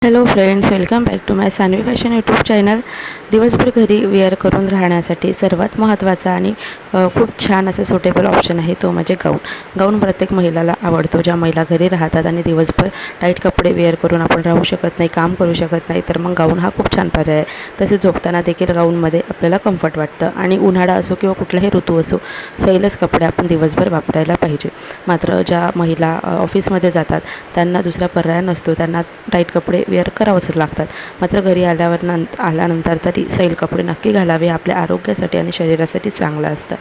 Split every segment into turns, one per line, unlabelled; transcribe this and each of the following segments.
Hello friends, welcome back to my Saanvi fashion YouTube channel. दिवसभर घरी wear करून राहण्यासाठी सर्वात महत्त्वाचा आणि खूप छान असं सुटेबल ऑप्शन आहे तो म्हणजे गाऊन प्रत्येक महिलाला आवडतो. ज्या महिला घरी राहतात आणि दिवसभर टाईट कपडे वेअर करून आपण राहू शकत नाही, काम करू शकत नाही, तर मग गाऊन हा खूप छान पर्याय आहे. तसेच झोपताना देखील गाऊनमध्ये आपल्याला कम्फर्ट वाटतं आणि उन्हाळा असो किंवा कुठलाही ऋतू असो, सैलच कपडे आपण दिवसभर वापरायला पाहिजे. मात्र ज्या महिला ऑफिसमध्ये जातात त्यांना दुसरा पर्याय नसतो, त्यांना टाईट कपडे वेअर करावंच लागतात. मात्र घरी आल्यानंतर तरी सैल कपडे नक्की घालावे. आपल्या आरोग्यासाठी आणि शरीरासाठी चांगलं असतं.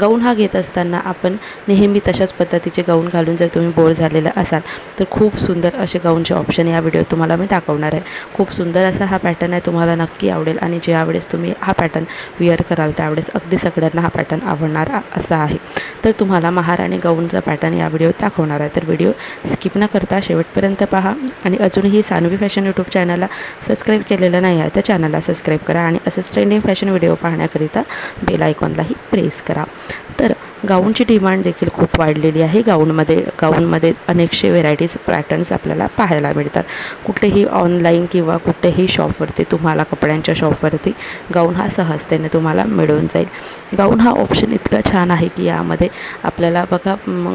गाऊन हा घेत असताना आपण नेहमी तशाच पद्धतीचे गाऊन घालून जर तुम्ही बोर झालेला असाल तर खूप सुंदर असे गाऊनचे ऑप्शन या व्हिडिओत तुम्हाला मी दाखवणार आहे. खूप सुंदर असा हा पॅटर्न आहे, तुम्हाला नक्की आवडेल आणि ज्यावेळेस तुम्ही हा पॅटर्न वेअर कराल त्यावेळेस अगदी सगळ्यांना हा पॅटर्न आवडणार असा आहे. तर तुम्हाला महाराणी गाऊनचा पॅटर्न या व्हिडिओत दाखवणार आहे. तर व्हिडिओ स्किप न करता शेवटपर्यंत पहा आणि अजूनही सानवी फॅशन यूट्यूब चॅनलला सबस्क्राईब केलेलं नाही आहे तर चॅनलला सबस्क्राईब करा आणि असेच ट्रेंडिंग फॅशन व्हिडिओ पाहण्याकरिता बेल आयकॉनलाही प्रेस करा. तर गाऊनची डिमांड देखील खूप वाढलेली आहे. गाऊनमध्ये अनेकशे व्हेरायटीज पॅटर्न्स आपल्याला पाहायला मिळतात. कुठेही ऑनलाईन किंवा कुठेही शॉपवरती तुम्हाला कपड्यांच्या शॉपवरती गाऊन हा सहजतेने तुम्हाला मिळून जाईल. गाऊन हा ऑप्शन इतका छान आहे की यामध्ये आपल्याला बघा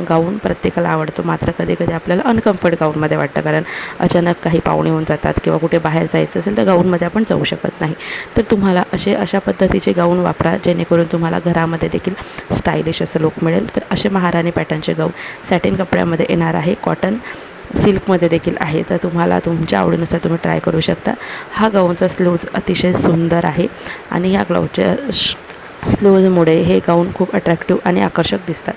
गाऊन प्रत्येकाला आवडतो, मात्र कधी कधी आपल्याला अनकम्फर्ट गाऊनमध्ये वाटतं, कारण अचानक काही पाहुणे होऊन जातात किंवा कुठे बाहेर जायचं असेल तर गाऊनमध्ये आपण जाऊ शकत नाही. तर तुम्हाला अशा पद्धतीचे गाऊन वापरा जेणेकरून तुम्हाला घरामध्ये देखील स्टायलिश असं लुक मिळेल. तर असे महाराणी पॅटर्नचे गाऊन सॅटिन कपड्यामध्ये येणार आहे, कॉटन सिल्कमध्ये देखील आहे. तर तुम्हाला तुमच्या आवडीनुसार तुम्ही ट्राय करू शकता. हा गाऊनचा स्लीव्ज अतिशय सुंदर आहे आणि या ग्लाऊजच्या स्लीव्जमुळे हे गाऊन खूप अट्रॅक्टिव्ह आणि आकर्षक दिसतात.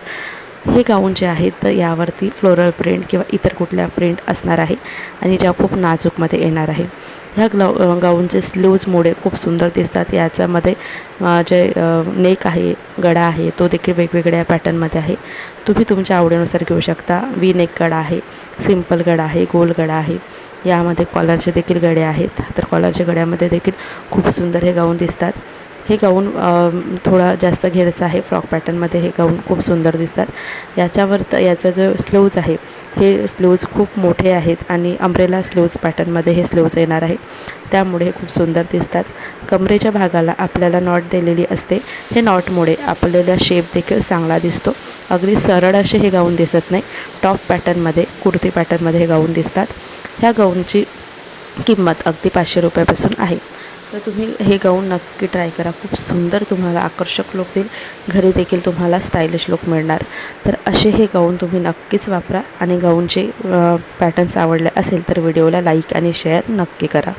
हे गाऊन जे आहेत तर यावरती फ्लोरल प्रिंट किंवा इतर कुठल्या प्रिंट असणार आहे आणि ज्या खूप नाजूकमध्ये येणार आहे. ह्या गाऊनचे स्लीव्जमुळे खूप सुंदर दिसतात. याच्यामध्ये जे नेक आहे, गळा आहे, तो देखील वेगवेगळ्या पॅटर्नमध्ये आहे. तुम्ही तुमच्या आवडीनुसार घेऊ शकता. वी नेक गळा आहे, सिंपल गळा आहे, गोल गळा आहे. यामध्ये कॉलरचे देखील गळे आहेत. तर कॉलरच्या गळ्यामध्ये देखील खूप सुंदर हे गाऊन दिसतात. हे गाऊन थोडा जास्त घेरचं आहे, फ्रॉक पॅटर्नमध्ये हे गाऊन खूप सुंदर दिसतात. याचा जो स्लीव्ज आहे हे स्लीव्ज खूप मोठे आहेत आणि अम्ब्रेला स्लीव्ज पॅटर्नमध्ये हे स्लीव्ज येणार आहे, त्यामुळे हे खूप सुंदर दिसतात. कमरेच्या भागाला आपल्याला नॉट दिलेली असते. हे नॉटमुळे आपल्याला शेप देखील चांगला दिसतो. अगदी सरळ असे हे गाऊन दिसत नाही. टॉप पॅटर्नमध्ये, कुर्ती पॅटर्नमध्ये हे गाऊन दिसतात. ह्या गाऊनची किंमत अगदी 500 रुपयापासून आहे. तर तुम्ही हे गाऊन नक्की ट्राय करा. खूप सुंदर तुम्हाला आकर्षक लुक देईल. घरी देखील तुम्हाला स्टायलिश लुक मिळणार. तर असे हे गाऊन तुम्ही नक्कीच वापरा आणि गाऊनचे पॅटर्न्स आवडले असेल तर व्हिडिओला लाईक आणि शेअर नक्की करा.